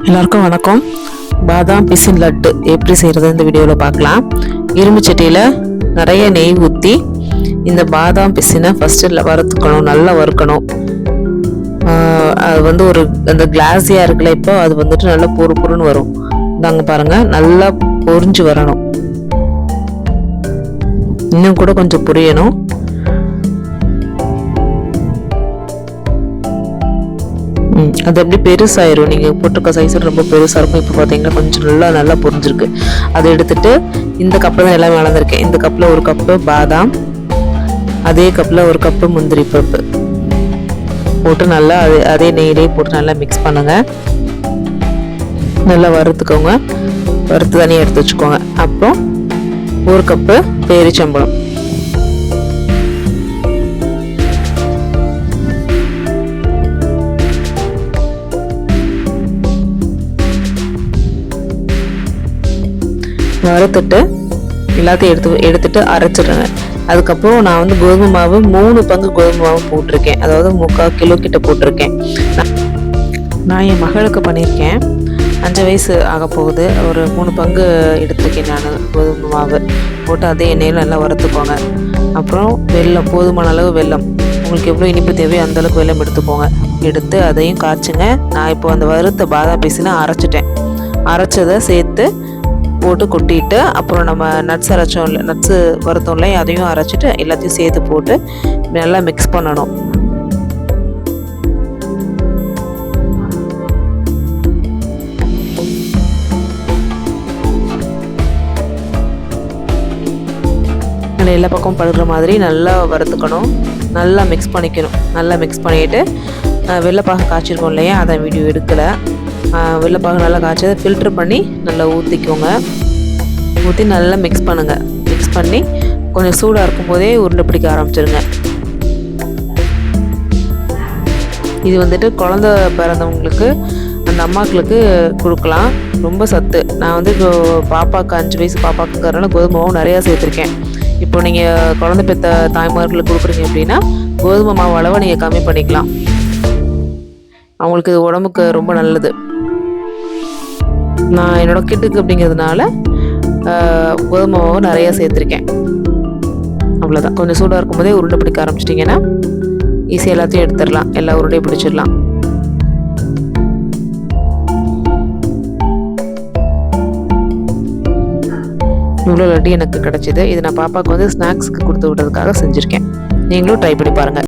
எல்லாருக்கும் வணக்கம். பாதாம் பிசின் லட்டு எப்படி செய்கிறது இந்த வீடியோவில் பார்க்கலாம். இரும்பு சட்டியில் நிறைய நெய் ஊற்றி இந்த பாதாம் பிசினை ஃபஸ்ட்டு வறுத்துக்கணும், நல்லா வறுக்கணும். அது ஒரு அந்த கிளாஸியாக இருக்குல்ல, இப்போ அது நல்லா பொறுன்னு வரும். இதாங்க பாருங்கள், நல்லா பொரிஞ்சு வரணும். இன்னும் கூட கொஞ்சம் புரியணும். அது எப்படி பெருசாயிரும், நீங்கள் போட்டிருக்க சைஸ் ரொம்ப பெருசாக இருக்கும். இப்போ பார்த்தீங்கன்னா கொஞ்சம் நல்லா புரிஞ்சிருக்கு. அதை எடுத்துட்டு இந்த கப்பில் தான் எல்லாமே வளர்ந்துருக்கேன். இந்த கப்பில் ஒரு கப்பு பாதாம், அதே கப்பில் ஒரு கப்பு முந்திரி பருப்பு போட்டு நல்லா அதே நெய்யிலே போட்டு நல்லா மிக்ஸ் பண்ணுங்க. நல்லா வறுத்துக்கோங்க. வறுத்து தனியாக எடுத்து வச்சுக்கோங்க. அப்புறம் ஒரு கப்பு பேரிச்சம்பழம், வறுத்துட்டு எல்லாத்தையும் எடுத்துட்டு அரைச்சிடுங்க. அதுக்கப்புறம் நான் கோதுமை மாவு 3 பங்கு கோதுமை மாவு போட்டிருக்கேன். அதாவது 3/4 கிலோ கிட்ட போட்டிருக்கேன். நான் என் மகளுக்கு பண்ணியிருக்கேன். 5 வயசு ஆக போகுது. ஒரு 3 பங்கு எடுத்திருக்கேன் நான் கோதுமை மாவு போட்டு அதே எண்ணெயில் நல்லா வறுத்துக்கோங்க. அப்புறம் வெல்லம், போதுமான அளவு வெல்லம், உங்களுக்கு எவ்வளோ இனிப்பு தேவையோ அந்தளவுக்கு வெல்லம் எடுத்துக்கோங்க. எடுத்து அதையும் காய்ச்சுங்க. நான் இப்போ அந்த வறுத்த பாதாம் பீஸினை அரைச்சதை சேர்த்து போட்டு கொட்டிட்டு, அப்புறம் நம்ம நட்ஸ் அரைச்சோம் இல்லை, நட்ஸு வறுத்தோம்ல, அதையும் அரைச்சிட்டு எல்லாத்தையும் சேர்த்து போட்டு நல்லா மிக்ஸ் பண்ணணும். எல்லா பக்கமும் படுற மாதிரி நல்லா வறுத்துக்கணும். நல்லா மிக்ஸ் பண்ணிக்கணும். நல்லா மிக்ஸ் பண்ணிவிட்டு வெள்ளைப்பாக காய்ச்சிருக்கோம் இல்லையா, அதை வீடியோ எடுக்கலை. வெள்ளைப்பாக நல்லா காய்ச்சதை ஃபில்ட்ரு பண்ணி நல்லா ஊற்றிக்கோங்க. ஊற்றி நல்லா மிக்ஸ் பண்ணுங்கள். மிக்ஸ் பண்ணி கொஞ்சம் சூடாக இருக்கும் போதே உருண்டை பிடிக்க ஆரம்பிச்சிருங்க. இது குழந்த பிறந்தவங்களுக்கு, அந்த அம்மாக்களுக்கு கொடுக்கலாம். ரொம்ப சத்து. நான் இப்போ பாப்பாவுக்கு 5 வயசு பாப்பாக்குங்கிறனால கோதுமை மாவு நிறையா சேர்த்துருக்கேன். இப்போ நீங்கள் குழந்தை பெற்ற தாய்மார்களுக்கு கொடுக்குறீங்க அப்படின்னா கோதுமை மாவு அளவை நீங்கள் கம்மி பண்ணிக்கலாம். அவங்களுக்கு இது உடம்புக்கு ரொம்ப நல்லது. நான் என்னோடய கிட்டுக்கு அப்படிங்கிறதுனால கோதுமை மாவு நிறையா சேர்த்துருக்கேன். அவ்வளோதான். கொஞ்சம் சூடாக இருக்கும் போதே உருண்டை பிடிக்க ஆரம்பிச்சிட்டிங்கன்னா ஈஸியாக எல்லாத்தையும் எடுத்துடலாம். எல்லா உருண்டையும் பிடிச்சிடலாம். இவ்வளோ லட்டு எனக்கு கிடச்சிது. இது நான் பாப்பாவுக்கு ஸ்நாக்ஸுக்கு கொடுத்து விடுறதுக்காக செஞ்சுருக்கேன். நீங்களும் ட்ரை பண்ணி பாருங்கள்.